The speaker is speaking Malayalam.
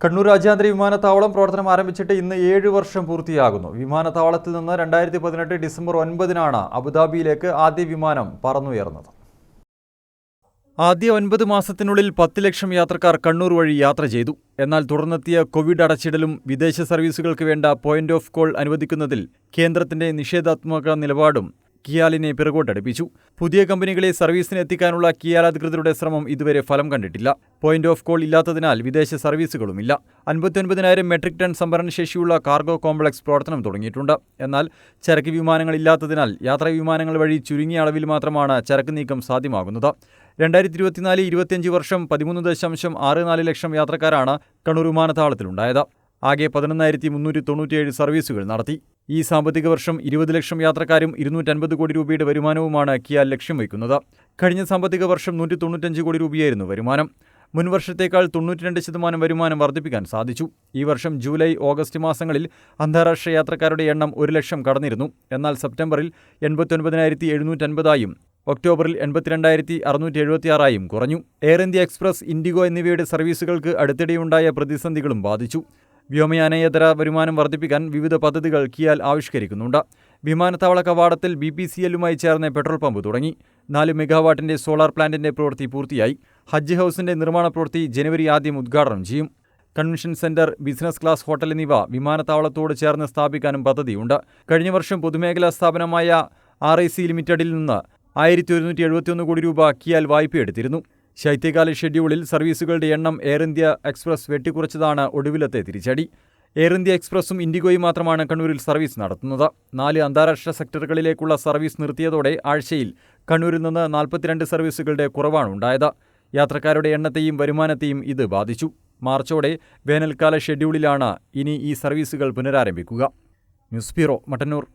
കണ്ണൂർ രാജ്യാന്തര വിമാനത്താവളം പ്രവർത്തനം ആരംഭിച്ചിട്ട് ഇന്ന് 7 വർഷം പൂർത്തിയാകുന്നു. വിമാനത്താവളത്തിൽ നിന്ന് 2018 ഡിസംബർ 9-നാണ് അബുദാബിയിലേക്ക് ആദ്യ വിമാനം പറന്നുയർന്നത്. ആദ്യ 9 മാസത്തിനുള്ളിൽ 10 ലക്ഷം യാത്രക്കാർ കണ്ണൂർ വഴി യാത്ര ചെയ്തു. എന്നാൽ തുടർന്നെത്തിയ കോവിഡ് അടച്ചിടലും വിദേശ സർവീസുകൾക്ക് വേണ്ട പോയിന്റ് ഓഫ് കോൾ അനുവദിക്കുന്നതിൽ കേന്ദ്രത്തിന്റെ നിഷേധാത്മക നിലപാടും കിയാലിനെ പിറകോട്ടടുപ്പിച്ചു. പുതിയ കമ്പനികളെ സർവീസിന് എത്തിക്കാനുള്ള കിയാൽ അധികൃതരുടെ ശ്രമം ഇതുവരെ ഫലം കണ്ടിട്ടില്ല. പോയിന്റ് ഓഫ് കോൾ ഇല്ലാത്തതിനാൽ വിദേശ സർവീസുകളുമില്ല. 59,000 മെട്രിക് ടൺ സംഭരണശേഷിയുള്ള കാർഗോ കോംപ്ലക്സ് പ്രവർത്തനം തുടങ്ങിയിട്ടുണ്ട്. എന്നാൽ ചരക്ക് വിമാനങ്ങളില്ലാത്തതിനാൽ യാത്രാ വിമാനങ്ങൾ വഴി ചുരുങ്ങിയ അളവിൽ മാത്രമാണ് ചരക്ക് നീക്കം സാധ്യമാകുന്നത്. 2024-25 വർഷം 13.64 ലക്ഷം യാത്രക്കാരാണ് കണ്ണൂർ വിമാനത്താവളത്തിലുണ്ടായത്. ആകെ 11,397 സർവീസുകൾ നടത്തി. ഈ സാമ്പത്തിക വർഷം 20 ലക്ഷം യാത്രക്കാരും 250 കോടി രൂപയുടെ വരുമാനവുമാണ് കിയാൽ ലക്ഷ്യം വയ്ക്കുന്നത്. കഴിഞ്ഞ സാമ്പത്തിക വർഷം 195 കോടി രൂപയായിരുന്നു വരുമാനം. മുൻവർഷത്തേക്കാൾ 92% വരുമാനം വർദ്ധിപ്പിക്കാൻ സാധിച്ചു. ഈ വർഷം ജൂലൈ, ഓഗസ്റ്റ് മാസങ്ങളിൽ അന്താരാഷ്ട്ര യാത്രക്കാരുടെ എണ്ണം 1 ലക്ഷം കടന്നിരുന്നു. എന്നാൽ സെപ്റ്റംബറിൽ 89,750 ഒക്ടോബറിൽ 82,676 കുറഞ്ഞു. എയർ ഇന്ത്യ എക്സ്പ്രസ്, ഇൻഡിഗോ എന്നിവയുടെ സർവീസുകൾക്ക് അടുത്തിടെയുണ്ടായ പ്രതിസന്ധികളും ബാധിച്ചു. വ്യോമയാനേതര വരുമാനം വർദ്ധിപ്പിക്കാൻ വിവിധ പദ്ധതികൾ കിയാൽ ആവിഷ്കരിക്കുന്നുണ്ട്. വിമാനത്താവള കവാടത്തിൽ BPCL-യുമായി ചേർന്ന് പെട്രോൾ പമ്പ് തുടങ്ങി. 4 മെഗാവാട്ടിന്റെ സോളാർ പ്ലാന്റിന്റെ പ്രവൃത്തി പൂർത്തിയായി. ഹജ്ജ് ഹൗസിന്റെ നിർമ്മാണ പ്രവൃത്തി ജനുവരി 1 ഉദ്ഘാടനം ചെയ്യും. Convention centre, business class hotel എന്നിവ വിമാനത്താവളത്തോട് ചേർന്ന് സ്ഥാപിക്കാനും പദ്ധതിയുണ്ട്. കഴിഞ്ഞ വർഷം പൊതുമേഖലാ സ്ഥാപനമായ RIC ലിമിറ്റഡിൽ നിന്ന് 1,171 കോടി രൂപ കിയാൽ വായ്പയെടുത്തിരുന്നു. ശൈത്യകാല ഷെഡ്യൂളിൽ സർവീസുകളുടെ എണ്ണം എയർ ഇന്ത്യ എക്സ്പ്രസ് വെട്ടിക്കുറച്ചതാണ് ഒടുവിലത്തെ തിരിച്ചടി. എയർ ഇന്ത്യ എക്സ്പ്രസും ഇൻഡിഗോയും മാത്രമാണ് കണ്ണൂരിൽ സർവീസ് നടത്തുന്നത്. 4 അന്താരാഷ്ട്ര സെക്ടറുകളിലേക്കുള്ള സർവീസ് നിർത്തിയതോടെ ആഴ്ചയിൽ കണ്ണൂരിൽ നിന്ന് 42 സർവീസുകളുടെ കുറവാണുണ്ടായത്. യാത്രക്കാരുടെ എണ്ണത്തെയും വരുമാനത്തെയും ഇത് ബാധിച്ചു. മാർച്ചോടെ വേനൽക്കാല ഷെഡ്യൂളിലാണ് ഇനി ഈ സർവീസുകൾ പുനരാരംഭിക്കുക. News bureau, Mattannur.